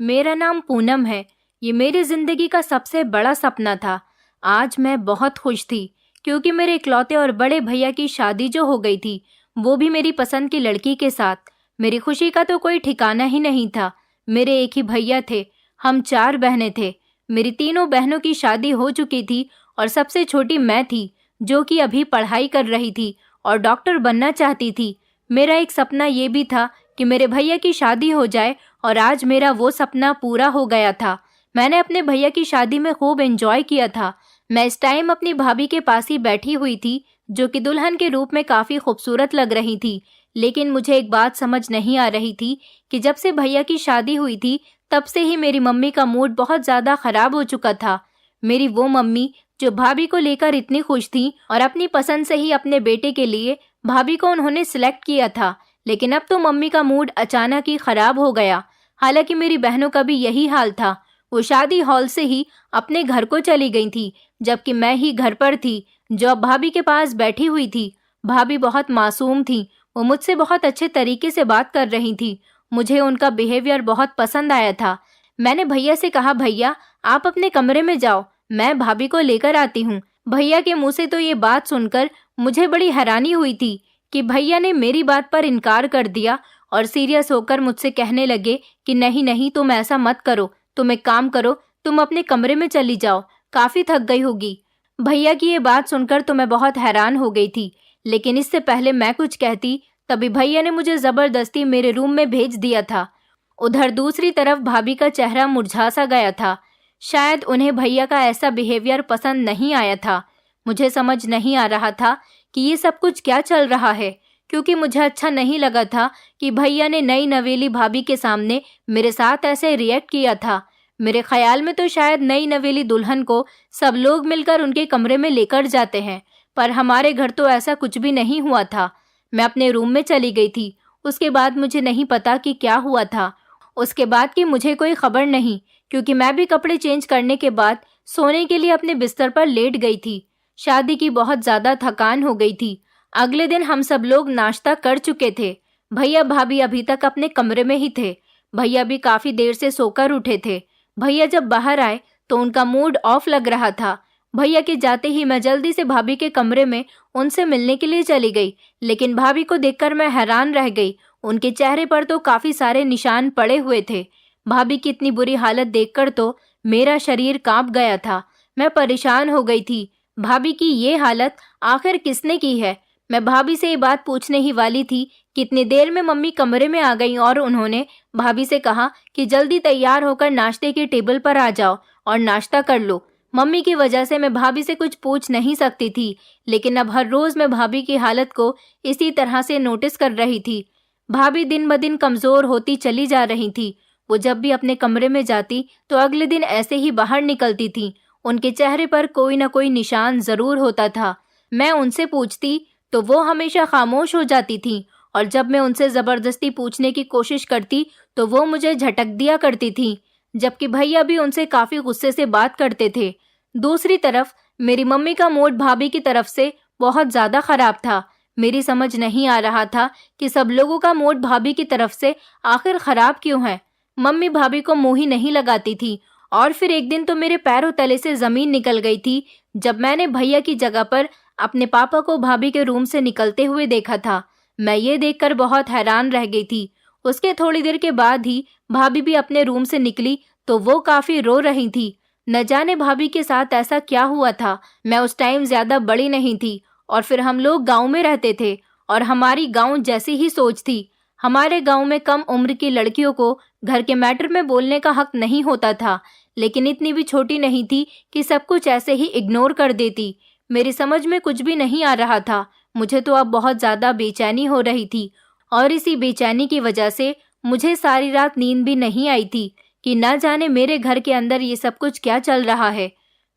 मेरा नाम पूनम है। ये मेरी जिंदगी का सबसे बड़ा सपना था। आज मैं बहुत खुश थी क्योंकि मेरे इकलौते और बड़े भैया की शादी जो हो गई थी, वो भी मेरी पसंद की लड़की के साथ। मेरी खुशी का तो कोई ठिकाना ही नहीं था। मेरे एक ही भैया थे, हम 4 बहनें थे। मेरी तीनों बहनों की शादी हो चुकी थी और सबसे छोटी मैं थी, जो कि अभी पढ़ाई कर रही थी और डॉक्टर बनना चाहती थी। मेरा एक सपना ये भी था कि मेरे भैया की शादी हो जाए और आज मेरा वो सपना पूरा हो गया था। मैंने अपने भैया की शादी में खूब एंजॉय किया था। मैं इस टाइम अपनी भाभी के पास ही बैठी हुई थी, जो कि दुल्हन के रूप में काफ़ी खूबसूरत लग रही थी। लेकिन मुझे एक बात समझ नहीं आ रही थी कि जब से भैया की शादी हुई थी, तब से ही मेरी मम्मी का मूड बहुत ज़्यादा ख़राब हो चुका था। मेरी वो मम्मी जो भाभी को लेकर इतनी खुश थी और अपनी पसंद से ही अपने बेटे के लिए भाभी को उन्होंने सिलेक्ट किया था। लेकिन अब तो मम्मी का मूड अचानक ही ख़राब हो गया। हालांकि मेरी बहनों का भी यही हाल था। वो शादी हॉल से ही अपने घर को चली गई थी, जबकि मैं ही घर पर थी, जो अब भाभी के पास बैठी हुई थी। भाभी बहुत मासूम थी। वो मुझसे बहुत अच्छे तरीके से बात कर रही थी। मुझे उनका बिहेवियर बहुत पसंद आया था। मैंने भैया से कहा, भैया आप अपने कमरे में जाओ, मैं भाभी को लेकर आती हूँ। भैया के मुंह से तो ये बात सुनकर मुझे बड़ी हैरानी हुई थी कि भैया ने मेरी बात पर इनकार कर दिया और सीरियस होकर मुझसे कहने लगे कि नहीं नहीं, तुम ऐसा मत करो, तुम एक काम करो, तुम अपने कमरे में चली जाओ, काफ़ी थक गई होगी। भैया की ये बात सुनकर तो मैं बहुत हैरान हो गई थी। लेकिन इससे पहले मैं कुछ कहती, तभी भैया ने मुझे ज़बरदस्ती मेरे रूम में भेज दिया था। उधर दूसरी तरफ भाभी का चेहरा मुरझा सा गया था। शायद उन्हें भैया का ऐसा बिहेवियर पसंद नहीं आया था। मुझे समझ नहीं आ रहा था कि ये सब कुछ क्या चल रहा है, क्योंकि मुझे अच्छा नहीं लगा था कि भैया ने नई नवेली भाभी के सामने मेरे साथ ऐसे रिएक्ट किया था। मेरे ख्याल में तो शायद नई नवेली दुल्हन को सब लोग मिलकर उनके कमरे में लेकर जाते हैं, पर हमारे घर तो ऐसा कुछ भी नहीं हुआ था। मैं अपने रूम में चली गई थी। उसके बाद मुझे नहीं पता कि क्या हुआ था। उसके बाद की मुझे कोई खबर नहीं, क्योंकि मैं भी कपड़े चेंज करने के बाद सोने के लिए अपने बिस्तर पर लेट गई थी। शादी की बहुत ज़्यादा थकान हो गई थी। अगले दिन हम सब लोग नाश्ता कर चुके थे। भैया भाभी अभी तक अपने कमरे में ही थे। भैया भी काफ़ी देर से सोकर उठे थे। भैया जब बाहर आए तो उनका मूड ऑफ लग रहा था। भैया के जाते ही मैं जल्दी से भाभी के कमरे में उनसे मिलने के लिए चली गई, लेकिन भाभी को देखकर मैं हैरान रह गई। उनके चेहरे पर तो काफ़ी सारे निशान पड़े हुए थे। भाभी की इतनी बुरी हालत देखकर तो मेरा शरीर कांप गया था। मैं परेशान हो गई थी। भाभी की ये हालत आखिर किसने की है? मैं भाभी से ये बात पूछने ही वाली थी कि इतनी देर में मम्मी कमरे में आ गई और उन्होंने भाभी से कहा कि जल्दी तैयार होकर नाश्ते के टेबल पर आ जाओ और नाश्ता कर लो। मम्मी की वजह से मैं भाभी से कुछ पूछ नहीं सकती थी, लेकिन अब हर रोज़ मैं भाभी की हालत को इसी तरह से नोटिस कर रही थी। भाभी दिन ब दिन कमज़ोर होती चली जा रही थी। वो जब भी अपने कमरे में जाती तो अगले दिन ऐसे ही बाहर निकलती थी। उनके चेहरे पर कोई ना कोई निशान ज़रूर होता था। मैं उनसे पूछती तो वो हमेशा खामोश हो जाती थी, और जब मैं उनसे ज़बरदस्ती पूछने की कोशिश करती तो वो मुझे झटक दिया करती थी, जबकि भैया भी उनसे काफ़ी गुस्से से बात करते थे। दूसरी तरफ मेरी मम्मी का मूड भाभी की तरफ से बहुत ज़्यादा ख़राब था। मेरी समझ नहीं आ रहा था कि सब लोगों का मूड भाभी की तरफ से आखिर ख़राब क्यों है। मम्मी भाभी को मुँह ही नहीं लगाती थी। और फिर एक दिन तो मेरे पैरों तले से ज़मीन निकल गई थी जब मैंने भैया की जगह पर अपने पापा को भाभी के रूम से निकलते हुए देखा था। मैं ये देखकर बहुत हैरान रह गई थी। उसके थोड़ी देर के बाद ही भाभी भी अपने रूम से निकली तो वो काफ़ी रो रही थी। न जाने भाभी के साथ ऐसा क्या हुआ था। मैं उस टाइम ज़्यादा बड़ी नहीं थी, और फिर हम लोग गांव में रहते थे और हमारी गांव जैसी ही सोच थी। हमारे गांव में कम उम्र की लड़कियों को घर के मैटर में बोलने का हक नहीं होता था, लेकिन इतनी भी छोटी नहीं थी कि सब कुछ ऐसे ही इग्नोर कर देती। मेरी समझ में कुछ भी नहीं आ रहा था। मुझे तो अब बहुत ज़्यादा बेचैनी हो रही थी, और इसी बेचैनी की वजह से मुझे सारी रात नींद भी नहीं आई थी कि न जाने मेरे घर के अंदर ये सब कुछ क्या चल रहा है।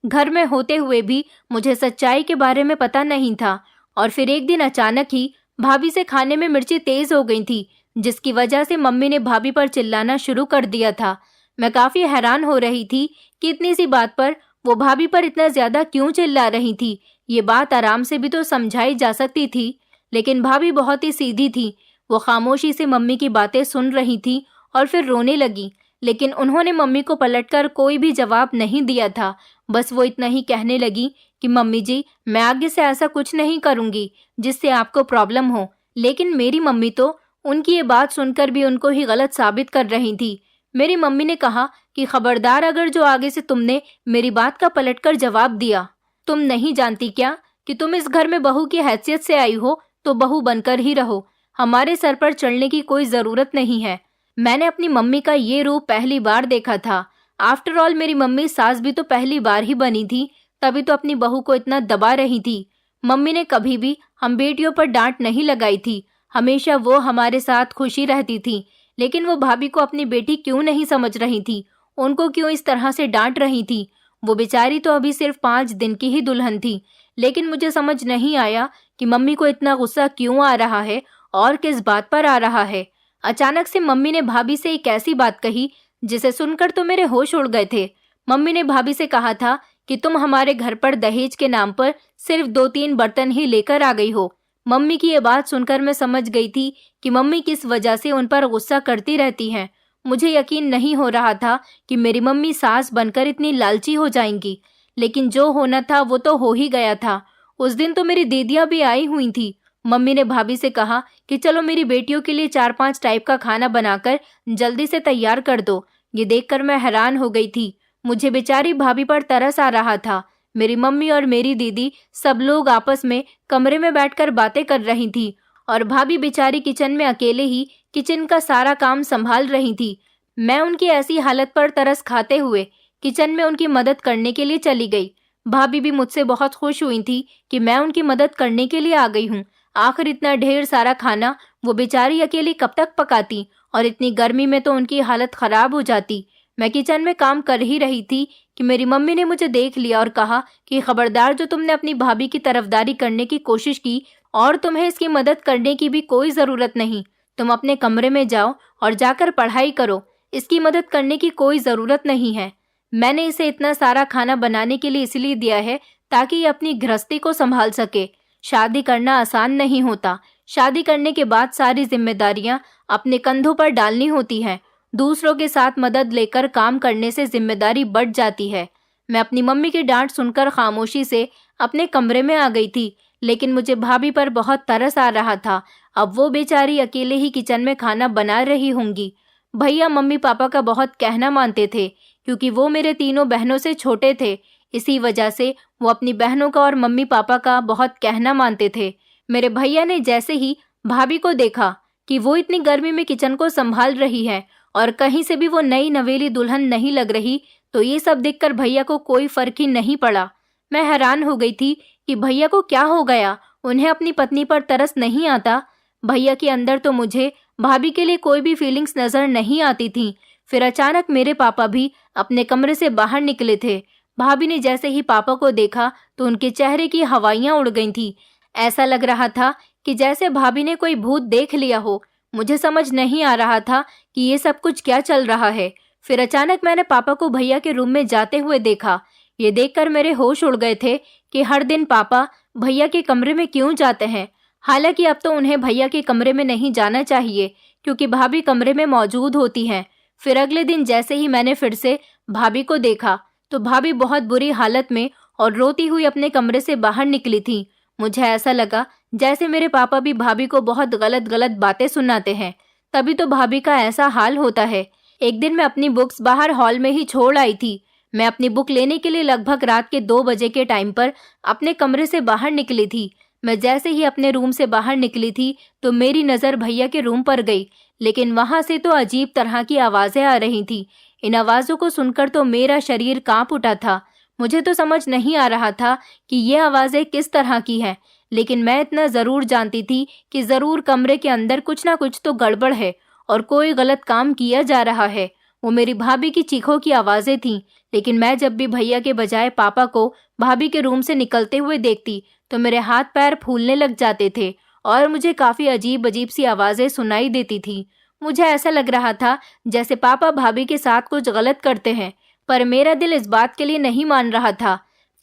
घर में होते हुए भी मुझे सच्चाई के बारे में पता नहीं था। और फिर एक दिन अचानक ही भाभी से खाने में मिर्ची तेज़ हो गई थी, जिसकी वजह से मम्मी ने भाभी पर चिल्लाना शुरू कर दिया था। मैं काफ़ी हैरान हो रही थी कि इतनी सी बात पर वो भाभी पर इतना ज़्यादा क्यों चिल्ला रही थी। ये बात आराम से भी तो समझाई जा सकती थी, लेकिन भाभी बहुत ही सीधी थी। वो खामोशी से मम्मी की बातें सुन रही थी और फिर रोने लगी। लेकिन उन्होंने मम्मी को पलटकर कोई भी जवाब नहीं दिया था। बस वो इतना ही कहने लगी कि मम्मी जी, मैं आगे से ऐसा कुछ नहीं करूंगी जिससे आपको प्रॉब्लम हो। लेकिन मेरी मम्मी तो उनकी ये बात सुनकर भी उनको ही गलत साबित कर रही थी। मेरी मम्मी ने कहा कि खबरदार, अगर जो आगे से तुमने मेरी बात का पलटकर जवाब दिया। तुम नहीं जानती क्या कि तुम इस घर में बहू की हैसियत से आई हो, तो बहू बनकर ही रहो। हमारे सर पर चढ़ने की कोई जरूरत नहीं है। मैंने अपनी मम्मी का ये रूप पहली बार देखा था। आफ्टर ऑल मेरी मम्मी सास भी तो पहली बार ही बनी थी, तभी तो अपनी बहू को इतना दबा रही थी। मम्मी ने कभी भी हम बेटियों पर डांट नहीं लगाई थी। हमेशा वो हमारे साथ खुशी रहती थी। लेकिन वो भाभी को अपनी बेटी क्यों नहीं समझ रही थी? उनको क्यों इस तरह से डांट रही थी? वो बेचारी तो अभी सिर्फ 5 दिन की ही दुल्हन थी। लेकिन मुझे समझ नहीं आया कि मम्मी को इतना गुस्सा क्यों आ रहा है और किस बात पर आ रहा है। अचानक से मम्मी ने भाभी से एक ऐसी बात कही जिसे सुनकर तो मेरे होश उड़ गए थे। मम्मी ने भाभी से कहा था कि तुम हमारे घर पर दहेज के नाम पर सिर्फ 2-3 बर्तन ही लेकर आ गई हो। मम्मी की ये बात सुनकर मैं समझ गई थी कि मम्मी किस वजह से उन पर गुस्सा करती रहती हैं। मुझे यकीन नहीं हो रहा था कि मेरी मम्मी सास बनकर इतनी लालची हो जाएंगी। लेकिन जो होना था वो तो हो ही गया था। उस दिन तो मेरी दीदियां भी आई हुई थी। मम्मी ने भाभी से कहा कि चलो मेरी बेटियों के लिए 4-5 टाइप का खाना बनाकर जल्दी से तैयार कर दो। ये देखकर मैं हैरान हो गई थी। मुझे बेचारी भाभी पर तरस आ रहा था। मेरी मम्मी और मेरी दीदी सब लोग आपस में कमरे में बैठकर बातें कर रही थी और भाभी बेचारी किचन में अकेले ही किचन का सारा काम संभाल रही थी। मैं उनकी ऐसी हालत पर तरस खाते हुए किचन में उनकी मदद करने के लिए चली गई। भाभी भी मुझसे बहुत खुश हुई थी कि मैं उनकी मदद करने के लिए आ गई हूँ। आखिर इतना ढेर सारा खाना वो बेचारी अकेली कब तक पकाती, और इतनी गर्मी में तो उनकी हालत खराब हो जाती। मैं किचन में काम कर ही रही थी कि मेरी मम्मी ने मुझे देख लिया और कहा कि खबरदार, जो तुमने अपनी भाभी की तरफदारी करने की कोशिश की और तुम्हें इसकी मदद करने की भी कोई ज़रूरत नहीं। तुम अपने कमरे में जाओ और जाकर पढ़ाई करो। इसकी मदद करने की कोई ज़रूरत नहीं है। मैंने इसे इतना सारा खाना बनाने के लिए इसलिए दिया है ताकि ये अपनी गृहस्थी को संभाल सके। शादी करना आसान नहीं होता। शादी करने के बाद सारी जिम्मेदारियां अपने कंधों पर डालनी होती हैं। दूसरों के साथ मदद लेकर काम करने से जिम्मेदारी बढ़ जाती है। मैं अपनी मम्मी की डांट सुनकर खामोशी से अपने कमरे में आ गई थी। लेकिन मुझे भाभी पर बहुत तरस आ रहा था। अब वो बेचारी अकेले ही किचन में खाना बना रही होंगी। भैया मम्मी पापा का बहुत कहना मानते थे, क्योंकि वो मेरे तीनों बहनों से छोटे थे। इसी वजह से वो अपनी बहनों का और मम्मी पापा का बहुत कहना मानते थे। मेरे भैया ने जैसे ही भाभी को देखा कि वो इतनी गर्मी में किचन को संभाल रही है और कहीं से भी वो नई नवेली दुल्हन नहीं लग रही, तो ये सब देखकर भैया को कोई फर्क ही नहीं पड़ा। मैं हैरान हो गई थी कि भैया को क्या हो गया। उन्हें अपनी पत्नी पर तरस नहीं आता। भैया के अंदर तो मुझे भाभी के लिए कोई भी फीलिंग्स नजर नहीं आती थी। फिर अचानक मेरे पापा भी अपने कमरे से बाहर निकले थे। भाभी ने जैसे ही पापा को देखा तो उनके चेहरे की हवाइयां उड़ गई थी। ऐसा लग रहा था कि जैसे भाभी ने कोई भूत देख लिया हो। मुझे समझ नहीं आ रहा था कि ये सब कुछ क्या चल रहा है। फिर अचानक मैंने पापा को भैया के रूम में जाते हुए देखा। ये देखकर मेरे होश उड़ गए थे कि हर दिन पापा भैया के कमरे में क्यों जाते हैं। हालांकि अब तो उन्हें भैया के कमरे में नहीं जाना चाहिए, क्योंकि भाभी कमरे में मौजूद होती हैं। फिर अगले दिन जैसे ही मैंने फिर से भाभी को देखा तो भाभी बहुत बुरी हालत में और रोती हुई अपने कमरे से बाहर निकली थी। मुझे ऐसा लगा जैसे मेरे पापा भी भाभी को बहुत गलत गलत बातें सुनाते हैं, तभी तो भाभी का ऐसा हाल होता है। एक दिन मैं अपनी बुक्स बाहर हॉल में ही छोड़ आई थी। मैं अपनी बुक लेने के लिए लगभग रात के 2 बजे के टाइम पर अपने कमरे से बाहर निकली थी। मैं जैसे ही अपने रूम से बाहर निकली थी तो मेरी नज़र भैया के रूम पर गई, लेकिन वहां से तो अजीब तरह की आवाज़ें आ रही थी। इन आवाज़ों को सुनकर तो मेरा शरीर कांप उठा था। मुझे तो समझ नहीं आ रहा था कि ये आवाज़ें किस तरह की हैं, लेकिन मैं इतना ज़रूर जानती थी कि ज़रूर कमरे के अंदर कुछ ना कुछ तो गड़बड़ है और कोई गलत काम किया जा रहा है। वो मेरी भाभी की चीखों की आवाज़ें थीं, लेकिन मैं जब भी भैया के बजाय पापा को भाभी के रूम से निकलते हुए देखती तो मेरे हाथ पैर फूलने लग जाते थे और मुझे काफ़ी अजीब अजीब सी आवाज़ें सुनाई देती थी। मुझे ऐसा लग रहा था जैसे पापा भाभी के साथ कुछ गलत करते हैं, पर मेरा दिल इस बात के लिए नहीं मान रहा था।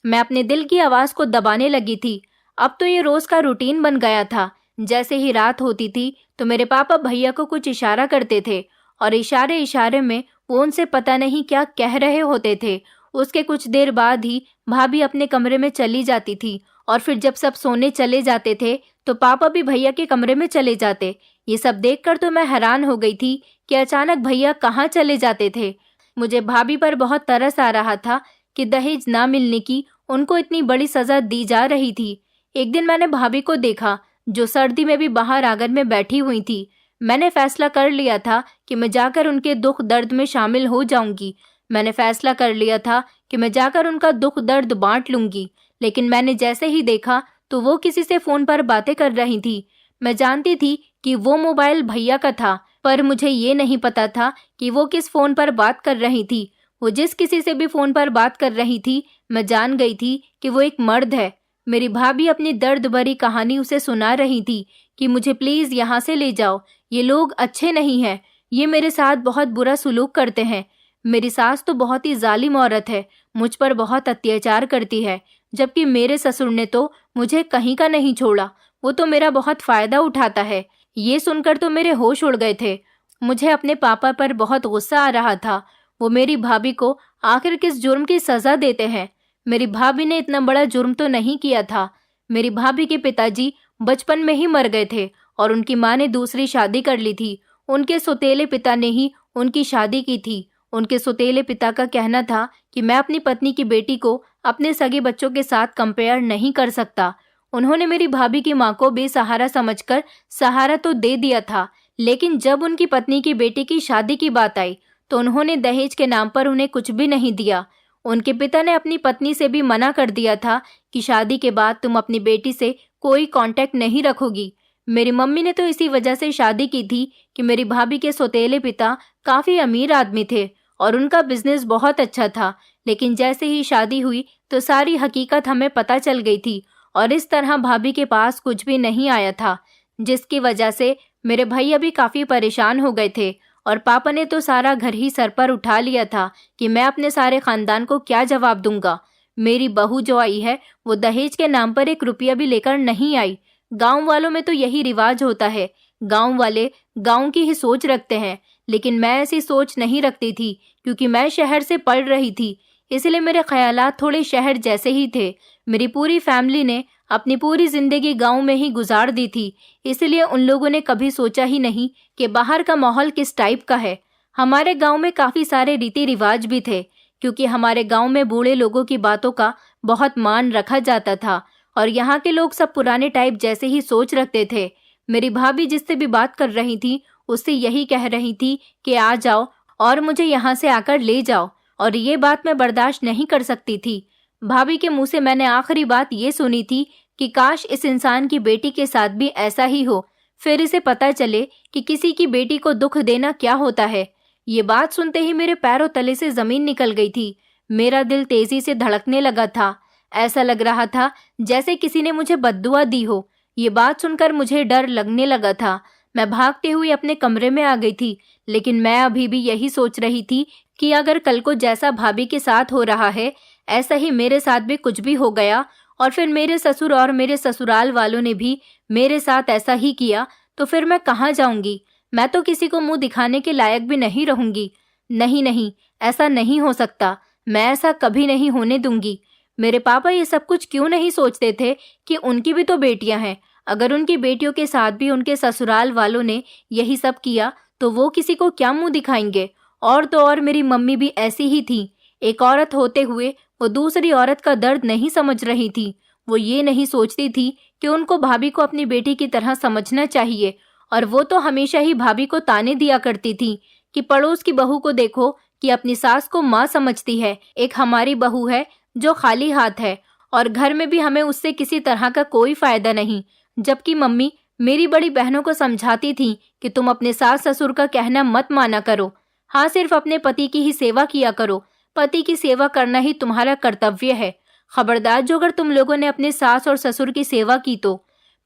मैं अपने दिल की आवाज़ को दबाने लगी थी। अब तो ये रोज़ का रूटीन बन गया था। जैसे ही रात होती थी तो मेरे पापा भैया को कुछ इशारा करते थे और इशारे इशारे में वो उनसे पता नहीं क्या कह रहे होते थे। उसके कुछ देर बाद ही भाभी अपने कमरे में चली जाती थी और फिर जब सब सोने चले जाते थे तो पापा भी भैया के कमरे में चले जाते। ये सब देखकर तो मैं हैरान हो गई थी कि अचानक भैया कहाँ चले जाते थे। मुझे भाभी पर बहुत तरस आ रहा था कि दहेज ना मिलने की उनको इतनी बड़ी सजा दी जा रही थी। एक दिन मैंने भाभी को देखा जो सर्दी में भी बाहर आंगन में बैठी हुई थी। मैंने फैसला कर लिया था कि मैं जाकर उनके दुख दर्द में शामिल हो जाऊंगी। मैंने फैसला कर लिया था कि मैं जाकर उनका दुख दर्द बांट लूंगी। लेकिन मैंने जैसे ही देखा तो वो किसी से फोन पर बातें कर रही थी। मैं जानती थी कि वो मोबाइल भैया का था, पर मुझे ये नहीं पता था कि वो किस फोन पर बात कर रही थी। वो जिस किसी से भी फोन पर बात कर रही थी, मैं जान गई थी कि वो एक मर्द है। मेरी भाभी अपनी दर्द भरी कहानी उसे सुना रही थी कि मुझे प्लीज यहाँ से ले जाओ, ये लोग अच्छे नहीं हैं, ये मेरे साथ बहुत बुरा सुलूक करते हैं। मेरी सास तो बहुत ही जालिम औरत है, मुझ पर बहुत अत्याचार करती है, जबकि मेरे ससुर ने तो मुझे कहीं का नहीं छोड़ा, वो तो मेरा बहुत फायदा उठाता है। ये सुनकर तो मेरे होश उड़ गए थे। मुझे अपने पापा पर बहुत गुस्सा आ रहा था। वो मेरी भाभी को आखिर किस जुर्म की सजा देते हैं। मेरी भाभी ने इतना बड़ा जुर्म तो नहीं किया था। मेरी भाभी के पिताजी बचपन में ही मर गए थे और उनकी माँ ने दूसरी शादी कर ली थी। उनके सौतेले पिता ने ही उनकी शादी की थी। उनके सौतेले पिता का कहना था कि मैं अपनी पत्नी की बेटी को अपने सगे बच्चों के साथ कंपेयर नहीं कर सकता। उन्होंने मेरी भाभी की माँ को बेसहारा समझकर सहारा तो दे दिया था, लेकिन जब उनकी पत्नी की बेटी की शादी की बात आई तो उन्होंने दहेज के नाम पर उन्हें कुछ भी नहीं दिया। उनके पिता ने अपनी पत्नी से भी मना कर दिया था कि शादी के बाद तुम अपनी बेटी से कोई कांटेक्ट नहीं रखोगी। मेरी मम्मी ने तो इसी वजह से शादी की थी कि मेरी भाभी के सौतेले पिता काफी अमीर आदमी थे और उनका बिजनेस बहुत अच्छा था। लेकिन जैसे ही शादी हुई तो सारी हकीकत हमें पता चल गई थी और इस तरह भाभी के पास कुछ भी नहीं आया था, जिसकी वजह से मेरे भैया भी काफी परेशान हो गए थे और पापा ने तो सारा घर ही सर पर उठा लिया था कि मैं अपने सारे खानदान को क्या जवाब दूंगा। मेरी बहू जो आई है वो दहेज के नाम पर 1 रुपया भी लेकर नहीं आई। गांव वालों में तो यही रिवाज होता है। गांव वाले गांव की ही सोच रखते हैं, लेकिन मैं ऐसी सोच नहीं रखती थी क्योंकि मैं शहर से पढ़ रही थी, इसलिए मेरे ख्यालात थोड़े शहर जैसे ही थे। मेरी पूरी फैमिली ने अपनी पूरी जिंदगी गांव में ही गुजार दी थी, इसलिए उन लोगों ने कभी सोचा ही नहीं कि बाहर का माहौल किस टाइप का है। हमारे गांव में काफी सारे रीति रिवाज भी थे, क्योंकि हमारे गांव में बूढ़े लोगों की बातों का बहुत मान रखा जाता था और यहाँ के लोग सब पुराने टाइप जैसे ही सोच रखते थे। मेरी भाभी जिससे भी बात कर रही थी उससे यही कह रही थी कि आ जाओ और मुझे यहाँ से आकर ले जाओ, और ये बात मैं बर्दाश्त नहीं कर सकती थी। भाभी के मुंह से मैंने आखिरी बात ये सुनी थी कि काश इस इंसान की बेटी के साथ भी ऐसा ही हो, फिर इसे पता चले कि किसी की बेटी को दुख देना क्या होता है। ये बात सुनते ही मेरे पैरों तले से जमीन निकल गई थी। मेरा दिल तेजी से धड़कने लगा था। ऐसा लग रहा था जैसे किसी ने मुझे बद्दुआ दी हो। ये बात सुनकर मुझे डर लगने लगा था। मैं भागते हुए अपने कमरे में आ गई थी, लेकिन मैं अभी भी यही सोच रही थी कि अगर कल को जैसा भाभी के साथ हो रहा है ऐसा ही मेरे साथ भी कुछ भी हो गया और फिर मेरे ससुर और मेरे ससुराल वालों ने भी मेरे साथ ऐसा ही किया तो फिर मैं कहाँ जाऊंगी। मैं तो किसी को मुंह दिखाने के लायक भी नहीं रहूंगी। नहीं नहीं, ऐसा नहीं हो सकता। मैं ऐसा कभी नहीं होने दूंगी। मेरे पापा ये सब कुछ क्यों नहीं सोचते थे कि उनकी भी तो बेटियां हैं। अगर उनकी बेटियों के साथ भी उनके ससुराल वालों ने यही सब किया तो वो किसी को क्या मुंह दिखाएंगे। और तो और मेरी मम्मी भी ऐसी ही थी। एक औरत होते हुए वो दूसरी औरत का दर्द नहीं समझ रही थी। वो ये नहीं सोचती थी कि उनको भाभी को अपनी बेटी की तरह समझना चाहिए, और वो तो हमेशा ही भाभी को ताने दिया करती थी कि पड़ोस की बहू को देखो कि अपनी सास को माँ समझती है, एक हमारी बहू है जो खाली हाथ है और घर में भी हमें उससे किसी तरह का कोई फायदा नहीं। जबकि मम्मी मेरी बड़ी बहनों को समझाती थी कि तुम अपने सास ससुर का कहना मत माना करो। हाँ, सिर्फ अपने पति की ही सेवा किया करो। पति की सेवा करना ही तुम्हारा कर्तव्य है। खबरदार जो अगर तुम लोगों ने अपने सास और ससुर की सेवा की तो।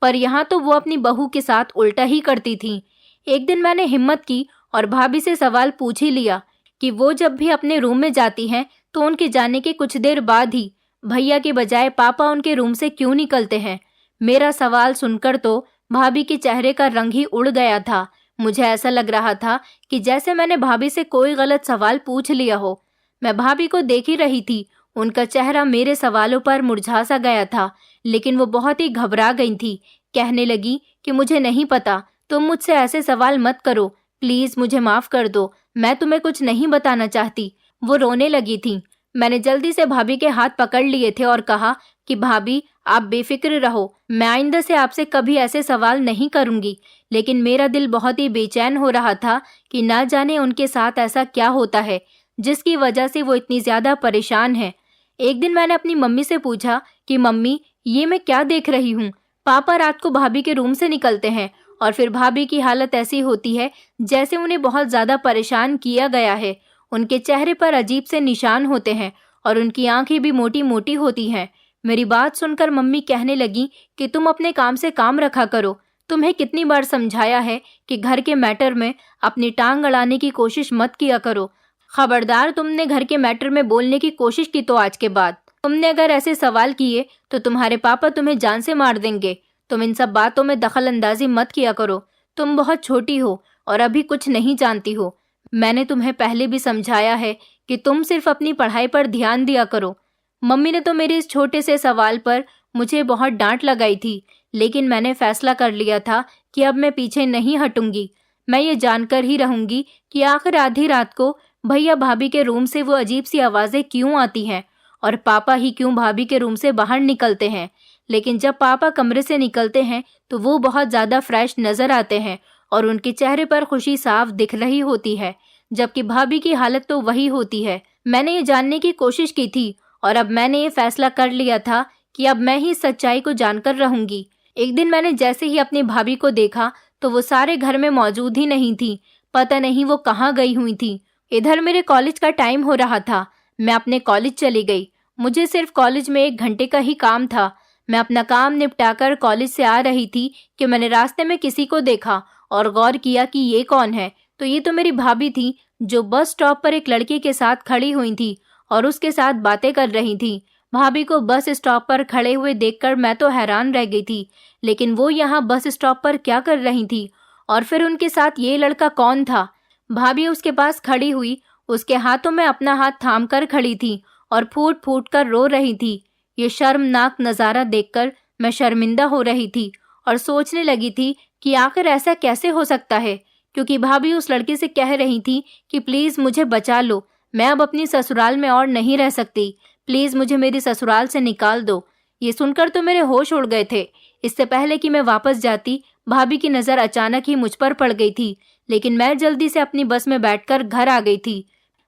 पर यहाँ तो वो अपनी बहू के साथ उल्टा ही करती थी। एक दिन मैंने हिम्मत की और भाभी से सवाल पूछ ही लिया कि वो जब भी अपने रूम में जाती हैं तो उनके जाने के कुछ देर बाद ही भैया के बजाय पापा उनके रूम से क्यों निकलते हैं। मेरा सवाल सुनकर तो भाभी के चेहरे का रंग ही उड़ गया था। मुझे ऐसा लग रहा था कि जैसे मैंने भाभी से कोई गलत सवाल पूछ लिया हो। मैं भाभी को देख ही रही थी। उनका चेहरा मेरे सवालों पर मुरझा सा गया था, लेकिन वो बहुत ही घबरा गई थी। कहने लगी कि मुझे नहीं पता, तुम मुझसे ऐसे सवाल मत करो, प्लीज मुझे माफ कर दो, मैं तुम्हें कुछ नहीं बताना चाहती। वो रोने लगी थी। मैंने जल्दी से भाभी के हाथ पकड़ लिए थे और कहा कि भाभी आप बेफिक्र रहो, मैं आइंदा से आपसे कभी ऐसे सवाल नहीं करूंगी। लेकिन मेरा दिल बहुत ही बेचैन हो रहा था कि ना जाने उनके साथ ऐसा क्या होता है जिसकी वजह से वो इतनी ज्यादा परेशान है। एक दिन मैंने अपनी मम्मी से पूछा कि मम्मी, ये मैं क्या देख रही हूँ? पापा रात को भाभी के रूम से निकलते हैं और फिर भाभी की हालत ऐसी होती है जैसे उन्हें बहुत ज्यादा परेशान किया गया है। उनके चेहरे पर अजीब से निशान होते हैं और उनकी आंखें भी मोटी मोटी होती हैं। मेरी बात सुनकर मम्मी कहने लगी कि तुम अपने काम से काम रखा करो। तुम्हें कितनी बार समझाया है कि घर के मैटर में अपनी टांग अड़ाने की कोशिश मत किया करो। खबरदार, तुमने घर के मैटर में बोलने की कोशिश की तो आज के बाद तुमने अगर ऐसे सवाल किए तो तुम्हारे पापा तुम्हें जान से मार देंगे। तुम इन सब बातों में दखल अंदाजी मत किया करो। तुम बहुत छोटी हो और अभी कुछ नहीं जानती हो। मैंने तुम्हें पहले भी समझाया है कि तुम सिर्फ अपनी पढ़ाई पर ध्यान दिया करो। मम्मी ने तो मेरे इस छोटे से सवाल पर मुझे बहुत डांट लगाई थी, लेकिन मैंने फैसला कर लिया था कि अब मैं पीछे नहीं हटूंगी। मैं ये जानकर ही रहूंगी कि आखिर आधी रात को भैया भाभी के रूम से वो अजीब सी आवाजें क्यों आती हैं और पापा ही क्यों भाभी के रूम से बाहर निकलते हैं। लेकिन जब पापा कमरे से निकलते हैं तो वो बहुत ज्यादा फ्रेश नजर आते हैं और उनके चेहरे पर खुशी साफ दिख रही होती है, जबकि भाभी की हालत तो वही होती है। मैंने ये जानने की कोशिश की थी और अब मैंने ये फैसला कर लिया था कि अब मैं ही सच्चाई को जानकर रहूंगी। एक दिन मैंने जैसे ही अपनी भाभी को देखा तो वो सारे घर में मौजूद ही नहीं थी। पता नहीं वो कहाँ गई हुई थी। इधर मेरे कॉलेज का टाइम हो रहा था। मैं अपने कॉलेज चली गई। मुझे सिर्फ कॉलेज में 1 घंटे का ही काम था। मैं अपना काम निपटाकर कॉलेज से आ रही थी कि मैंने रास्ते में किसी को देखा और गौर किया कि ये कौन है। तो ये तो मेरी भाभी थी, जो बस स्टॉप पर एक लड़के के साथ खड़ी हुई थी और उसके साथ बातें कर रही थी। भाभी को बस स्टॉप पर खड़े हुए देखकर मैं तो हैरान रह गई थी, लेकिन वो यहाँ बस स्टॉप पर क्या कर रही थी और फिर उनके साथ ये लड़का कौन था? भाभी उसके पास खड़ी हुई, उसके हाथों में अपना हाथ थाम कर खड़ी थी और फूट फूट कर रो रही थी। ये शर्मनाक नज़ारा देखकर मैं शर्मिंदा हो रही थी और सोचने लगी थी कि आखिर ऐसा कैसे हो सकता है, क्योंकि भाभी उस लड़के से कह रही थी कि प्लीज़ मुझे बचा लो, मैं अब अपनी ससुराल में और नहीं रह सकती, प्लीज़ मुझे मेरी ससुराल से निकाल दो। ये सुनकर तो मेरे होश उड़ गए थे। इससे पहले कि मैं वापस जाती, भाभी की नज़र अचानक ही मुझ पर पड़ गई थी, लेकिन मैं जल्दी से अपनी बस में बैठकर घर आ गई थी।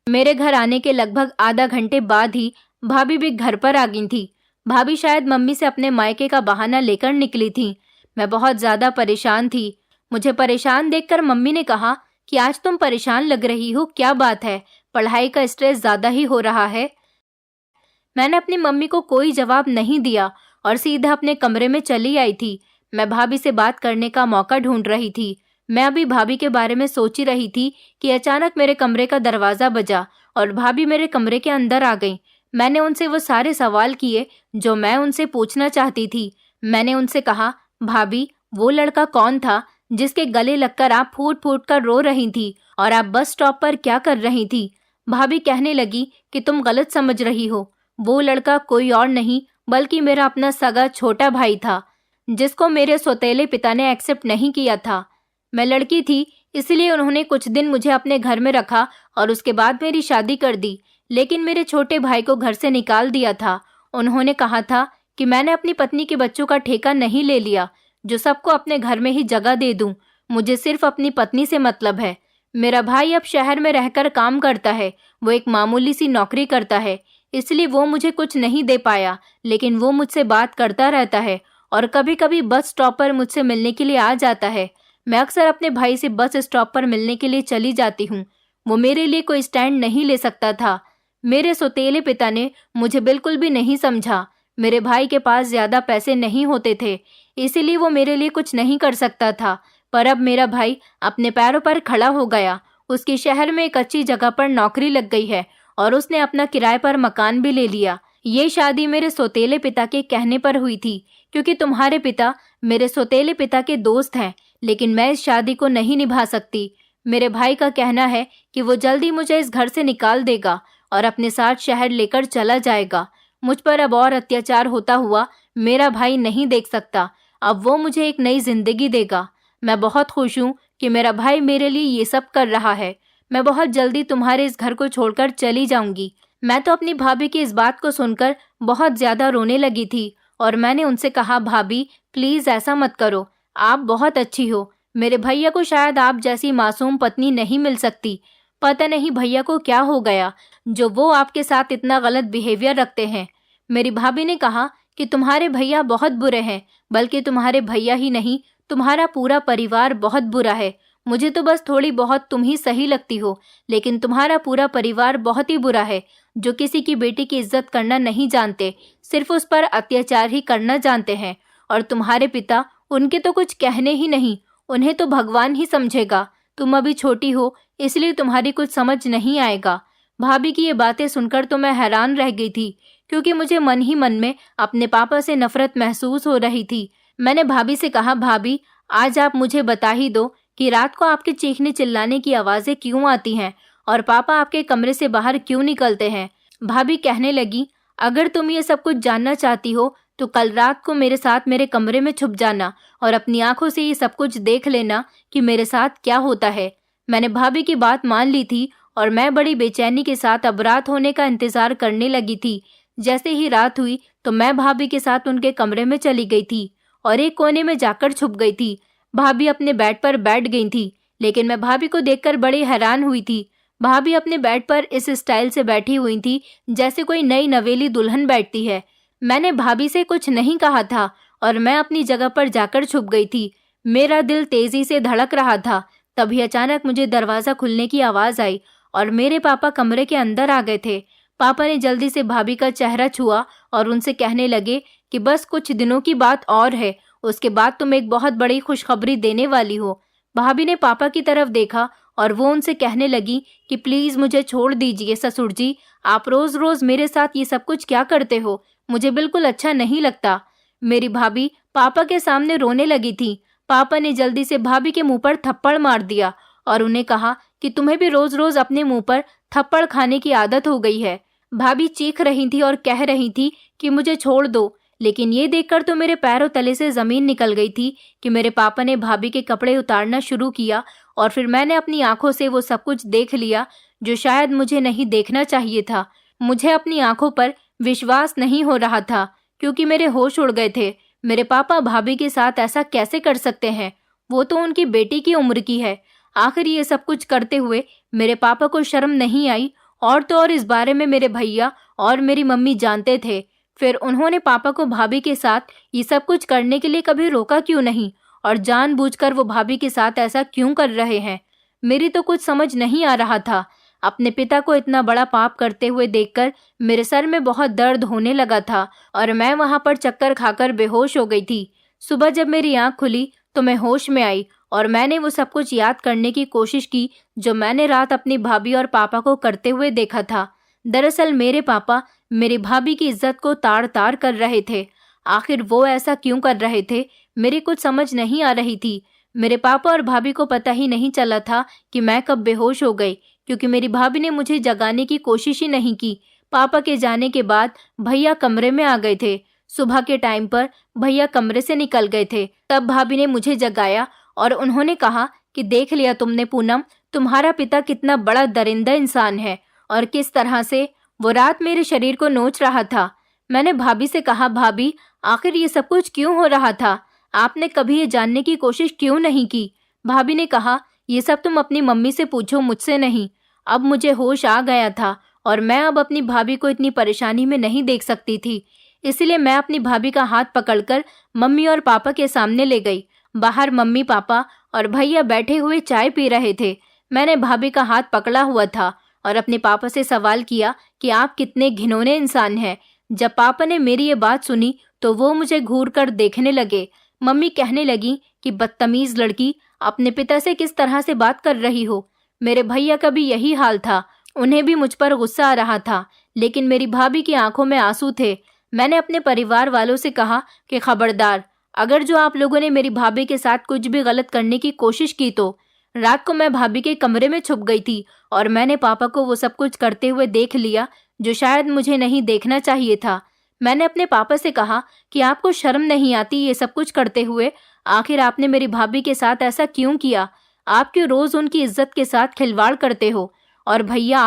मेरे घर आने के लगभग आधा घंटे बाद ही भाभी भी घर पर आ गई थी। भाभी शायद मम्मी से अपने मायके का बहाना लेकर निकली थी। मैं बहुत ज़्यादा परेशान थी। मुझे परेशान देखकर मम्मी ने कहा कि आज तुम परेशान लग रही हो, क्या बात है? पढ़ाई का स्ट्रेस ज़्यादा ही हो रहा है? मैंने अपनी मम्मी को कोई जवाब नहीं दिया और सीधा अपने कमरे में चली आई थी। मैं भाभी से बात करने का मौका ढूंढ रही थी। मैं अभी भाभी के बारे में सोच ही रही थी कि अचानक मेरे कमरे का दरवाज़ा बजा और भाभी मेरे कमरे के अंदर आ गई। मैंने उनसे वो सारे सवाल किए जो मैं उनसे पूछना चाहती थी। मैंने उनसे कहा, भाभी वो लड़का कौन था जिसके गले लगकर आप फूट फूट कर रो रही थी और आप बस स्टॉप पर क्या कर रही थी? भाभी कहने लगी कि तुम गलत समझ रही हो। वो लड़का कोई और नहीं बल्कि मेरा अपना सगा छोटा भाई था, जिसको मेरे सौतेले पिता ने एक्सेप्ट नहीं किया था। मैं लड़की थी, इसलिए उन्होंने कुछ दिन मुझे अपने घर में रखा और उसके बाद मेरी शादी कर दी। लेकिन मेरे छोटे भाई को घर से निकाल दिया था। उन्होंने कहा था कि मैंने अपनी पत्नी के बच्चों का ठेका नहीं ले लिया, जो सबको अपने घर में ही जगह दे दूं। मुझे सिर्फ अपनी पत्नी से मतलब है। मेरा भाई अब शहर में रहकर काम करता है। वो एक मामूली सी नौकरी करता है, इसलिए वो मुझे कुछ नहीं दे पाया, लेकिन वो मुझसे बात करता रहता है और कभी कभी बस स्टॉप पर मुझसे मिलने के लिए आ जाता है। मैं अक्सर अपने भाई से बस स्टॉप पर मिलने के लिए चली जाती हूँ। वो मेरे लिए कोई स्टैंड नहीं ले सकता था। मेरे सौतेले पिता ने मुझे बिल्कुल भी नहीं समझा। मेरे भाई के पास ज़्यादा पैसे नहीं होते थे, इसीलिए वो मेरे लिए कुछ नहीं कर सकता था। पर अब मेरा भाई अपने पैरों पर खड़ा हो गया। उसकी शहर में एक अच्छी जगह पर नौकरी लग गई है और उसने अपना किराए पर मकान भी ले लिया। ये शादी मेरे सौतेले पिता के कहने पर हुई थी, क्योंकि तुम्हारे पिता मेरे सौतेले पिता के दोस्त हैं। लेकिन मैं इस शादी को नहीं निभा सकती। मेरे भाई का कहना है कि वो जल्दी मुझे इस घर से निकाल देगा और अपने साथ शहर लेकर चला जाएगा। मुझ पर अब और अत्याचार होता हुआ मेरा भाई नहीं देख सकता। अब वो मुझे एक नई जिंदगी देगा। मैं बहुत खुश हूँ कि मेरा भाई मेरे लिए ये सब कर रहा है। मैं बहुत जल्दी तुम्हारे इस घर को छोड़कर चली जाऊंगी। मैं तो अपनी भाभी की इस बात को सुनकर बहुत ज्यादा रोने लगी थी और मैंने उनसे कहा, भाभी प्लीज ऐसा मत करो, आप बहुत अच्छी हो। मेरे भैया को शायद आप जैसी मासूम पत्नी नहीं मिल सकती। पता नहीं भैया को क्या हो गया जो वो आपके साथ इतना गलत बिहेवियर रखते हैं। मेरी भाभी ने कहा कि तुम्हारे भैया बहुत बुरे हैं, बल्कि तुम्हारे भैया ही नहीं, तुम्हारा पूरा परिवार बहुत बुरा है। मुझे तो बस थोड़ी बहुत तुम ही सही लगती हो, लेकिन तुम्हारा पूरा परिवार बहुत ही बुरा है, जो किसी की बेटी की इज्जत करना नहीं जानते, सिर्फ उस पर अत्याचार ही करना जानते हैं। और तुम्हारे पिता, उनके तो कुछ कहने ही नहीं, उन्हें तो भगवान ही समझेगा। तुम अभी छोटी हो, इसलिए तुम्हारी कुछ समझ नहीं आएगा। भाभी की ये बातें सुनकर तो मैं हैरान रह गई थी, क्योंकि मुझे मन ही मन में अपने पापा से नफरत महसूस हो रही थी। मैंने भाभी से कहा, भाभी आज आप मुझे बता ही दो कि रात को आपके चीखने चिल्लाने की आवाजें क्यों आती हैं और पापा आपके कमरे से बाहर क्यों निकलते हैं। भाभी कहने लगी, अगर तुम ये सब कुछ जानना चाहती हो तो कल रात को मेरे साथ मेरे कमरे में छुप जाना और अपनी आंखों से ये सब कुछ देख लेना कि मेरे साथ क्या होता है। मैंने भाभी की बात मान ली थी और मैं बड़ी बेचैनी के साथ अब रात होने का इंतजार करने लगी थी। जैसे ही रात हुई तो मैं भाभी के साथ उनके कमरे में चली गई थी और एक कोने में जाकर छुप गई थी। भाभी अपने बेड पर बैठ गई थी, लेकिन मैं भाभी को देखकर बड़ी हैरान हुई थी। भाभी अपने बेड पर इस स्टाइल से बैठी हुई थी जैसे कोई नई नवेली दुल्हन बैठती है। मैंने भाभी से कुछ नहीं कहा था और मैं अपनी जगह पर जाकर छुप गई थी। मेरा दिल तेजी से धड़क रहा था। तभी अचानक मुझे दरवाजा खुलने की आवाज आई और मेरे पापा कमरे के अंदर आ गए थे। पापा ने जल्दी से भाभी का चेहरा छुआ और उनसे कहने लगे कि बस कुछ दिनों की बात और है, उसके बाद तुम एक बहुत बड़ी खुशखबरी देने वाली हो। भाभी ने पापा की तरफ देखा और वो उनसे कहने लगी कि प्लीज मुझे छोड़ दीजिए ससुर जी, आप रोज रोज मेरे साथ ये सब कुछ क्या करते हो, मुझे बिल्कुल अच्छा नहीं लगता। मेरी भाभी पापा के सामने रोने लगी थी। पापा ने जल्दी से भाभी के मुंह पर थप्पड़ मार दिया और उन्हें कहा कि तुम्हें भी रोज रोज अपने मुंह पर थप्पड़ खाने की आदत हो गई है। भाभी चीख रही थी और कह रही थी कि मुझे छोड़ दो, लेकिन ये देखकर तो मेरे पैरों तले से जमीन निकल गई थी कि मेरे पापा ने भाभी के कपड़े उतारना शुरू किया और फिर मैंने अपनी आंखों से वो सब कुछ देख लिया जो शायद मुझे नहीं देखना चाहिए था। मुझे अपनी आंखों पर विश्वास नहीं हो रहा था क्योंकि मेरे होश उड़ गए थे। मेरे पापा भाभी के साथ ऐसा कैसे कर सकते हैं? वो तो उनकी बेटी की उम्र की है। आखिर ये सब कुछ करते हुए मेरे पापा को शर्म नहीं आई? और तो और इस बारे में मेरे भैया और मेरी मम्मी जानते थे। फिर उन्होंने पापा को भाभी के साथ ये सब कुछ करने के लिए कभी रोका क्यों नहीं? और जानबूझकर वो भाभी के साथ ऐसा क्यों कर रहे हैं? मेरी तो कुछ समझ नहीं आ रहा था। अपने पिता को इतना बड़ा पाप करते हुए देखकर मेरे सर में बहुत दर्द होने लगा था और मैं वहां पर चक्कर खाकर बेहोश हो गई थी। सुबह जब मेरी आंख खुली तो मैं होश में आई और मैंने वो सब कुछ याद करने की कोशिश की जो मैंने रात अपनी भाभी और पापा को करते हुए देखा था। दरअसल मेरे पापा मेरी भाभी की इज्जत को ताड़ ताड़ कर रहे थे। आखिर वो ऐसा क्यों कर रहे थे? मेरी कुछ समझ नहीं आ रही थी। मेरे पापा और भाभी को पता ही नहीं चला था कि मैं कब बेहोश हो गई, क्योंकि मेरी भाभी ने मुझे जगाने की कोशिश ही नहीं की। पापा के जाने के बाद भैया कमरे में आ गए थे। सुबह के टाइम पर भैया कमरे से निकल गए थे। तब भाभी ने मुझे जगाया और उन्होंने कहा कि देख लिया तुमने पूनम, तुम्हारा पिता कितना बड़ा दरिंदा इंसान है और किस तरह से वो रात मेरे शरीर को नोच रहा था। मैंने भाभी से कहा, भाभी आखिर ये सब कुछ क्यों हो रहा था? आपने कभी ये जानने की कोशिश क्यों नहीं की? भाभी ने कहा, ये सब तुम अपनी मम्मी से पूछो, मुझसे नहीं। अब मुझे होश आ गया था और मैं अब अपनी भाभी को इतनी परेशानी में नहीं देख सकती थी। इसलिए मैं अपनी भाभी का हाथ पकड़कर मम्मी और पापा के सामने ले गई। बाहर मम्मी, पापा और भैया बैठे हुए चाय पी रहे थे। मैंने भाभी का हाथ पकड़ा हुआ था और अपने पापा से सवाल किया कि आप कितने घिनौने इंसान हैं। जब पापा ने मेरी ये बात सुनी तो वो मुझे घूर कर देखने लगे। मम्मी कहने लगी कि बदतमीज लड़की, अपने पिता से किस तरह से बात कर रही हो। मेरे भैया का भी यही हाल था, उन्हें भी मुझ पर गुस्सा आ रहा था, लेकिन मेरी भाभी की आंखों में आंसू थे। मैंने अपने परिवार वालों से कहा कि खबरदार, अगर जो आप लोगों ने मेरी भाभी के साथ कुछ भी गलत करने की कोशिश की तो। रात को मैं भाभी के कमरे में छुप गई थी और मैंने पापा को वो सब कुछ करते हुए देख लिया जो शायद मुझे नहीं देखना चाहिए था। मैंने अपने पापा से कहा कि आपको शर्म नहीं आती ये सब कुछ करते हुए? आखिर आपने मेरी भाभी के साथ ऐसा क्यों किया? आप क्यों रोज उनकी इज्जत के साथ खिलवाड़ करते हो? और भैया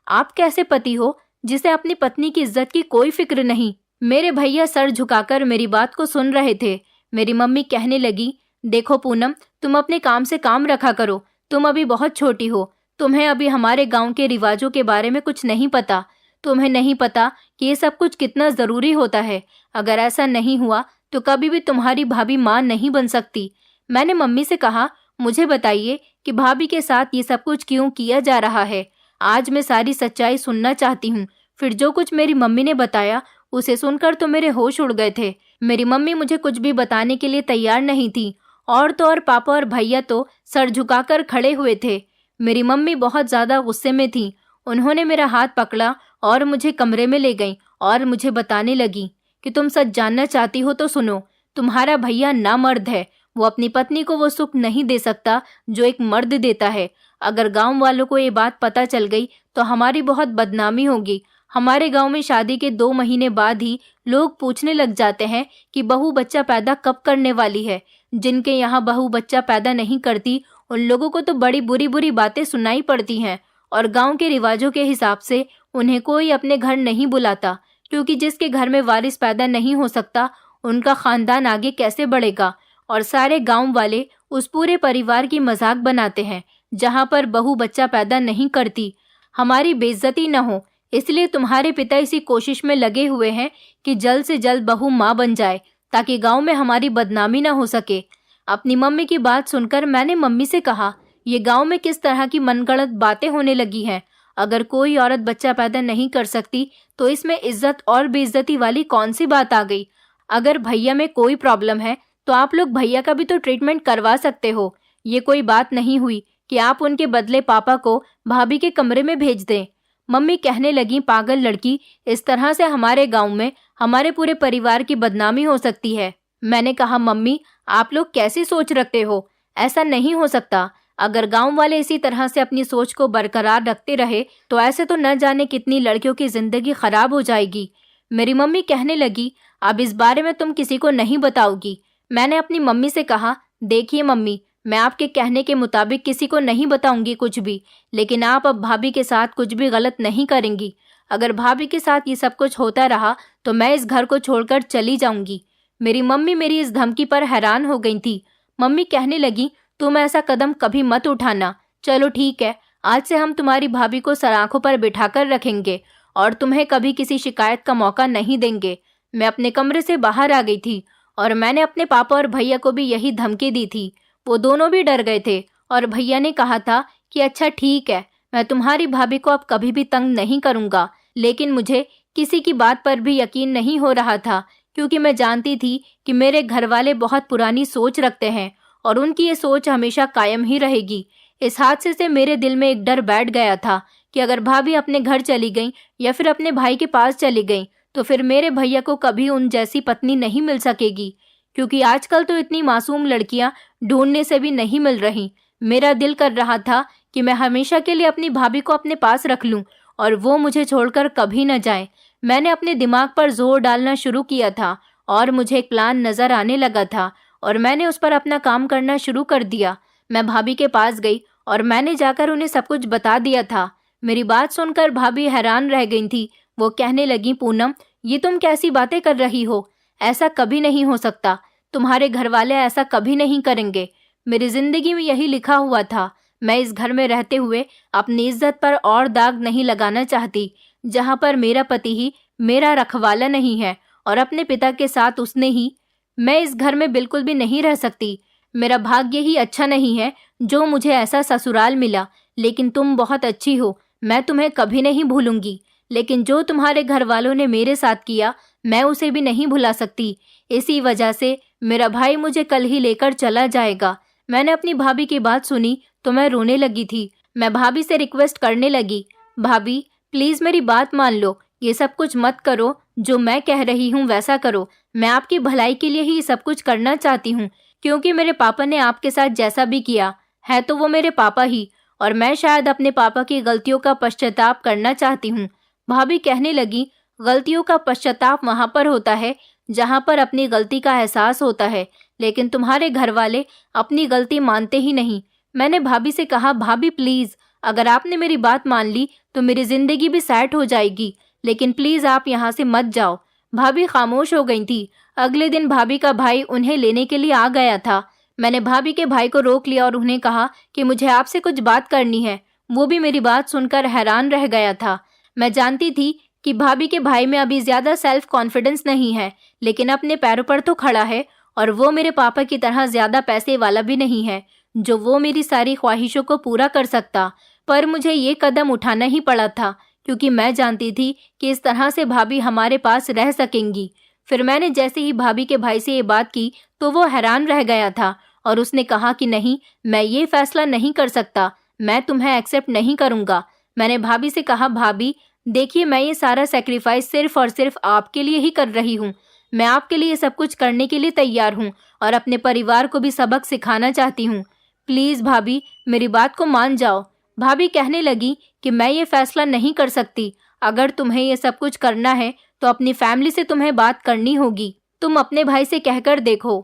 आप कैसे पति हो जिसे अपनी पत्नी की इज्जत की कोई फिक्र नहीं? मेरे भैया सर झुकाकर मेरी बात को सुन रहे थे। मेरी मम्मी कहने लगी, देखो पूनम, तुम अपने काम से काम रखा करो। तुम अभी बहुत छोटी हो। तुम्हें अभी हमारे गांव के रिवाजों के बारे में कुछ नहीं पता। तुम्हें नहीं पता कि ये सब कुछ कितना जरूरी होता है। अगर ऐसा नहीं हुआ तो कभी भी तुम्हारी भाभी मां नहीं बन सकती। मैंने मम्मी से कहा, मुझे बताइए कि भाभी के साथ ये सब कुछ क्यों किया जा रहा है। आज मैं सारी सच्चाई सुनना चाहती हूँ। फिर जो कुछ मेरी मम्मी ने बताया उसे सुनकर तो मेरे होश उड़ गए थे। मेरी मम्मी मुझे कुछ भी बताने के लिए तैयार नहीं थी। और तो और पापा और भैया तो सर झुकाकर खड़े हुए थे। मेरी मम्मी बहुत ज्यादा गुस्से में थी। उन्होंने मेरा हाथ पकड़ा और मुझे कमरे में ले गई और मुझे बताने लगी कि तुम सच जानना चाहती हो तो सुनो। तुम्हारा भैया नामर्द है। वो अपनी पत्नी को वो सुख नहीं दे सकता जो एक मर्द देता है। अगर गांव वालों को ये बात पता चल गई तो हमारी बहुत बदनामी होगी। हमारे गांव में शादी के 2 महीने बाद ही लोग पूछने लग जाते हैं कि बहू बच्चा पैदा कब करने वाली है। जिनके यहाँ बहू बच्चा पैदा नहीं करती उन लोगों को तो बड़ी बुरी बुरी बातें सुनाई पड़ती हैं और गांव के रिवाजों के हिसाब से उन्हें कोई अपने घर नहीं बुलाता, क्योंकि जिसके घर में वारिस पैदा नहीं हो सकता उनका खानदान आगे कैसे बढ़ेगा। और सारे गांव वाले उस पूरे परिवार की मजाक बनाते हैं जहां पर बहू बच्चा पैदा नहीं करती। हमारी बेइज्जती न हो इसलिए तुम्हारे पिता इसी कोशिश में लगे हुए हैं कि जल्द से जल्द बहू माँ बन जाए ताकि गांव में हमारी बदनामी न हो सके। अपनी मम्मी की बात सुनकर मैंने मम्मी से कहा, ये गांव में किस तरह की मनगढ़ंत बातें होने लगी हैं। अगर कोई औरत बच्चा पैदा नहीं कर सकती तो इसमें इज्जत और बेइज्जती वाली कौन सी बात आ गई। अगर भैया में कोई प्रॉब्लम है तो आप लोग भैया का भी तो ट्रीटमेंट करवा सकते हो। ये कोई बात नहीं हुई कि आप उनके बदले पापा को भाभी के कमरे में भेज दें। मम्मी कहने लगी, पागल लड़की, इस तरह से हमारे गांव में हमारे पूरे परिवार की बदनामी हो सकती है। मैंने कहा, मम्मी आप लोग कैसी सोच रखते हो? ऐसा नहीं हो सकता। अगर गांव वाले इसी तरह से अपनी सोच को बरकरार रखते रहे तो ऐसे तो न जाने कितनी लड़कियों की जिंदगी खराब हो जाएगी। मेरी मम्मी कहने लगी, अब इस बारे में तुम किसी को नहीं बताओगी। मैंने अपनी मम्मी से कहा, देखिए मम्मी, मैं आपके कहने के मुताबिक किसी को नहीं बताऊंगी कुछ भी, लेकिन आप अब भाभी के साथ कुछ भी गलत नहीं करेंगी। अगर भाभी के साथ ये सब कुछ होता रहा तो मैं इस घर को छोड़कर चली जाऊंगी। मेरी मम्मी मेरी इस धमकी पर हैरान हो गई थी। मम्मी कहने लगी, तुम ऐसा कदम कभी मत उठाना। चलो ठीक है, आज से हम तुम्हारी भाभी को सलाखों पर बिठाकर रखेंगे और तुम्हें कभी किसी शिकायत का मौका नहीं देंगे। मैं अपने कमरे से बाहर आ गई थी और मैंने अपने पापा और भैया को भी यही धमकी दी थी। वो दोनों भी डर गए थे और भैया ने कहा था कि अच्छा ठीक है, मैं तुम्हारी भाभी को अब कभी भी तंग नहीं करूंगा। लेकिन मुझे किसी की बात पर भी यकीन नहीं हो रहा था, क्योंकि मैं जानती थी कि मेरे घर वाले बहुत पुरानी सोच रखते हैं और उनकी ये सोच हमेशा कायम ही रहेगी। इस हादसे से मेरे दिल में एक डर बैठ गया था कि अगर भाभी अपने घर चली गई या फिर अपने भाई के पास चली गई तो फिर मेरे भैया को कभी उन जैसी पत्नी नहीं मिल सकेगी, क्योंकि आजकल तो इतनी मासूम लड़कियां ढूंढने से भी नहीं मिल रही। मेरा दिल कर रहा था कि मैं हमेशा के लिए अपनी भाभी को अपने पास रख लूं और वो मुझे छोड़कर कभी न जाए। मैंने अपने दिमाग पर जोर डालना शुरू किया था और मुझे एक प्लान नजर आने लगा था और मैंने उस पर अपना काम करना शुरू कर दिया। मैं भाभी के पास गई और मैंने जाकर उन्हें सब कुछ बता दिया था। मेरी बात सुनकर भाभी हैरान रह गई थी। वो कहने लगी, पूनम, ये तुम कैसी बातें कर रही हो? ऐसा कभी नहीं हो सकता। तुम्हारे घर वाले ऐसा कभी नहीं करेंगे। मेरी जिंदगी में यही लिखा हुआ था। मैं इस घर में रहते हुए अपनी इज्जत पर और दाग नहीं लगाना चाहती, जहां पर मेरा पति ही मेरा रखवाला नहीं है और अपने पिता के साथ उसने ही। मैं इस घर में बिल्कुल भी नहीं रह सकती। मेरा भाग्य ही अच्छा नहीं है जो मुझे ऐसा ससुराल मिला। लेकिन तुम बहुत अच्छी हो, मैं तुम्हें कभी नहीं भूलूंगी। लेकिन जो तुम्हारे घर वालों ने मेरे साथ किया मैं उसे भी नहीं भुला सकती। इसी वजह से मेरा भाई मुझे कल ही लेकर चला जाएगा। मैंने अपनी भाभी की बात सुनी तो मैं रोने लगी थी। मैं भाभी से रिक्वेस्ट करने लगी, भाभी प्लीज मेरी बात मान लो, ये सब कुछ मत करो, जो मैं कह रही हूँ वैसा करो। मैं आपकी भलाई के लिए ही सब कुछ करना चाहती हूँ, क्योंकि मेरे पापा ने आपके साथ जैसा भी किया है तो वो मेरे पापा ही, और मैं शायद अपने पापा की गलतियों का पश्चाताप करना चाहती हूँ। भाभी कहने लगी, गलतियों का पश्चाताप वहाँ पर होता है जहाँ पर अपनी गलती का एहसास होता है, लेकिन तुम्हारे घर वाले अपनी गलती मानते ही नहीं। मैंने भाभी से कहा, भाभी प्लीज, अगर आपने मेरी बात मान ली तो मेरी जिंदगी भी सेट हो जाएगी, लेकिन प्लीज आप यहाँ से मत जाओ। भाभी खामोश हो गई थी। अगले दिन भाभी का भाई उन्हें लेने के लिए आ गया था। मैंने भाभी के भाई को रोक लिया और उन्हें कहा कि मुझे आपसे कुछ बात करनी है। वो भी मेरी बात सुनकर हैरान रह गया था। मैं जानती थी कि भाभी के भाई में अभी ज्यादा सेल्फ कॉन्फिडेंस नहीं है, लेकिन अपने पैरों पर तो खड़ा है, और वो मेरे पापा की तरह ज्यादा पैसे वाला भी नहीं है जो वो मेरी सारी ख्वाहिशों को पूरा कर सकता। पर मुझे ये कदम उठाना ही पड़ा था, क्योंकि मैं जानती थी कि इस तरह से भाभी हमारे पास रह सकेंगी। फिर मैंने जैसे ही भाभी के भाई से ये बात की तो वो हैरान रह गया था, और उसने कहा कि नहीं, मैं ये फैसला नहीं कर सकता, मैं तुम्हें एक्सेप्ट नहीं करूंगा। मैंने भाभी से कहा, भाभी देखिए, मैं ये सारा सेक्रीफाइस सिर्फ और सिर्फ आपके लिए ही कर रही हूँ। मैं आपके लिए सब कुछ करने के लिए तैयार हूँ, और अपने परिवार को भी सबक सिखाना चाहती हूँ। प्लीज भाभी, मेरी बात को मान जाओ। भाभी कहने लगी कि मैं ये फैसला नहीं कर सकती। अगर तुम्हें ये सब कुछ करना है तो अपनी फैमिली से तुम्हें बात करनी होगी। तुम अपने भाई से कहकर देखो।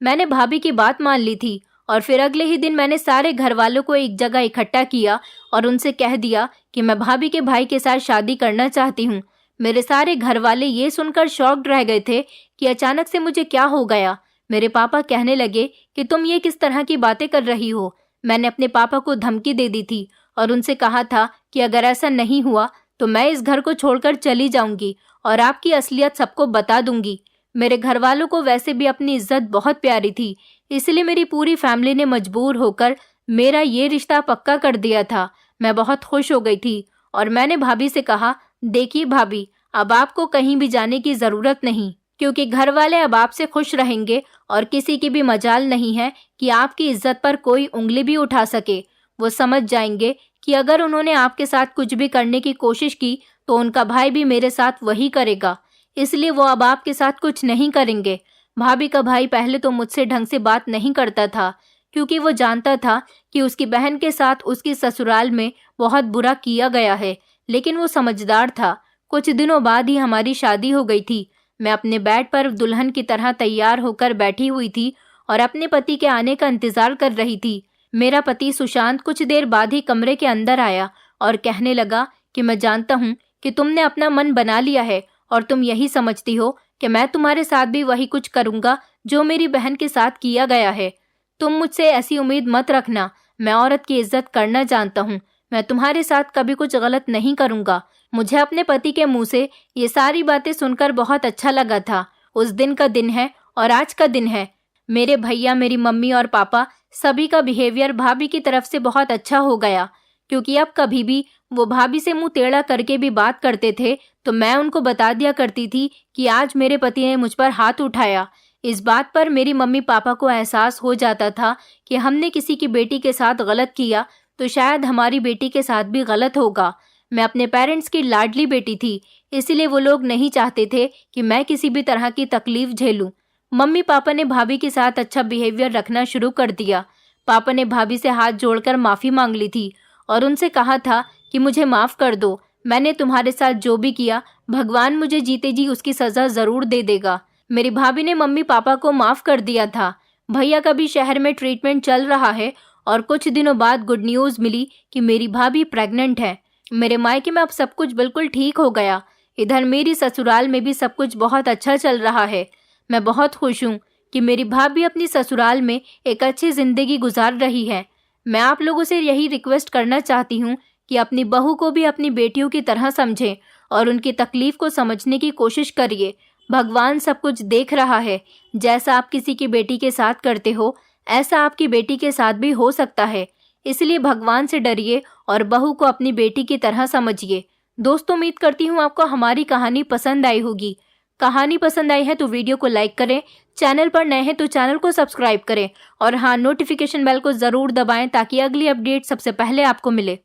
मैंने भाभी की बात मान ली थी, और फिर अगले ही दिन मैंने सारे घर वालों को एक जगह इकट्ठा किया और उनसे कह दिया कि मैं भाभी के भाई के साथ शादी करना चाहती हूँ। मेरे सारे घर वाले ये सुनकर शॉक्ड रह गए थे कि अचानक से मुझे क्या हो गया। मेरे पापा कहने लगे कि तुम ये किस तरह की बातें कर रही हो। मैंने अपने पापा को धमकी दे दी थी और उनसे कहा था कि अगर ऐसा नहीं हुआ तो मैं इस घर को छोड़कर चली जाऊंगी और आपकी असलियत सबको बता दूंगी। मेरे घर वालों को वैसे भी अपनी इज्जत बहुत प्यारी थी, इसलिए मेरी पूरी फैमिली ने मजबूर होकर मेरा ये रिश्ता पक्का कर दिया था। मैं बहुत खुश हो गई थी और मैंने भाभी से कहा, देखिए भाभी, अब आपको कहीं भी जाने की जरूरत नहीं, क्योंकि घर वाले अब आपसे खुश रहेंगे और किसी की भी मजाल नहीं है कि आपकी इज्जत पर कोई उंगली भी उठा सके। वो समझ जाएंगे कि अगर उन्होंने आपके साथ कुछ भी करने की कोशिश की तो उनका भाई भी मेरे साथ वही करेगा, इसलिए वो अब आपके साथ कुछ नहीं करेंगे। भाभी का भाई पहले तो मुझसे ढंग से बात नहीं करता था, क्योंकि वो जानता था कि उसकी बहन के साथ उसकी ससुराल में बहुत बुरा किया गया है, लेकिन वो समझदार था। कुछ दिनों बाद ही हमारी शादी हो गई थी। मैं अपने बेड पर दुल्हन की तरह तैयार होकर बैठी हुई थी और अपने पति के आने का इंतजार कर रही थी। मेरा पति सुशांत कुछ देर बाद ही कमरे के अंदर आया और कहने लगा कि मैं जानता हूँ कि तुमने अपना मन बना लिया है और तुम यही समझती हो कि मैं तुम्हारे साथ भी वही कुछ करूंगा जो मेरी बहन के साथ किया गया है। तुम मुझसे ऐसी उम्मीद मत रखना। मैं औरत की इज्जत करना जानता हूँ। मैं तुम्हारे साथ कभी कुछ गलत नहीं करूंगा। मुझे अपने पति के मुंह से ये सारी बातें सुनकर बहुत अच्छा लगा था। उस दिन का दिन है और आज का दिन है। मेरे भैया, मेरी मम्मी और पापा सभी का बिहेवियर भाभी की तरफ से बहुत अच्छा हो गया, क्योंकि अब कभी भी वो भाभी से मुंह टेढ़ा करके भी बात करते थे तो मैं उनको बता दिया करती थी कि आज मेरे पति ने मुझ पर हाथ उठाया। इस बात पर मेरी मम्मी पापा को एहसास हो जाता था कि हमने किसी की बेटी के साथ गलत किया तो शायद हमारी बेटी के साथ भी गलत होगा। मैं अपने पेरेंट्स की लाडली बेटी थी, इसलिए वो लोग नहीं चाहते थे कि मैं किसी भी तरह की तकलीफ झेलूं। मम्मी पापा ने भाभी के साथ अच्छा बिहेवियर रखना शुरू कर दिया। पापा ने भाभी से हाथ जोड़कर माफी मांग ली थी और उनसे कहा था कि मुझे माफ कर दो। मैंने तुम्हारे साथ जो भी किया, भगवान मुझे जीते जी उसकी सजा जरूर दे देगा। मेरी भाभी ने मम्मी पापा को माफ कर दिया था। भैया का भी शहर में ट्रीटमेंट चल रहा है और कुछ दिनों बाद गुड न्यूज मिली कि मेरी भाभी प्रेग्नेंट है। मेरे मायके में अब सब कुछ बिल्कुल ठीक हो गया। इधर मेरी ससुराल में भी सब कुछ बहुत अच्छा चल रहा है। मैं बहुत खुश हूँ कि मेरी भाभी अपनी ससुराल में एक अच्छी जिंदगी गुजार रही है। मैं आप लोगों से यही रिक्वेस्ट करना चाहती हूँ कि अपनी बहू को भी अपनी बेटियों की तरह समझें और उनकी तकलीफ को समझने की कोशिश करिए। भगवान सब कुछ देख रहा है। जैसा आप किसी की बेटी के साथ करते हो, ऐसा आपकी बेटी के साथ भी हो सकता है। इसलिए भगवान से डरिए और बहू को अपनी बेटी की तरह समझिए। दोस्तों, उम्मीद करती हूँ आपको हमारी कहानी पसंद आई होगी। कहानी पसंद आई है तो वीडियो को लाइक करें, चैनल पर नए हैं तो चैनल को सब्सक्राइब करें और हाँ, नोटिफिकेशन बेल को ज़रूर दबाएं ताकि अगली अपडेट सबसे पहले आपको मिले।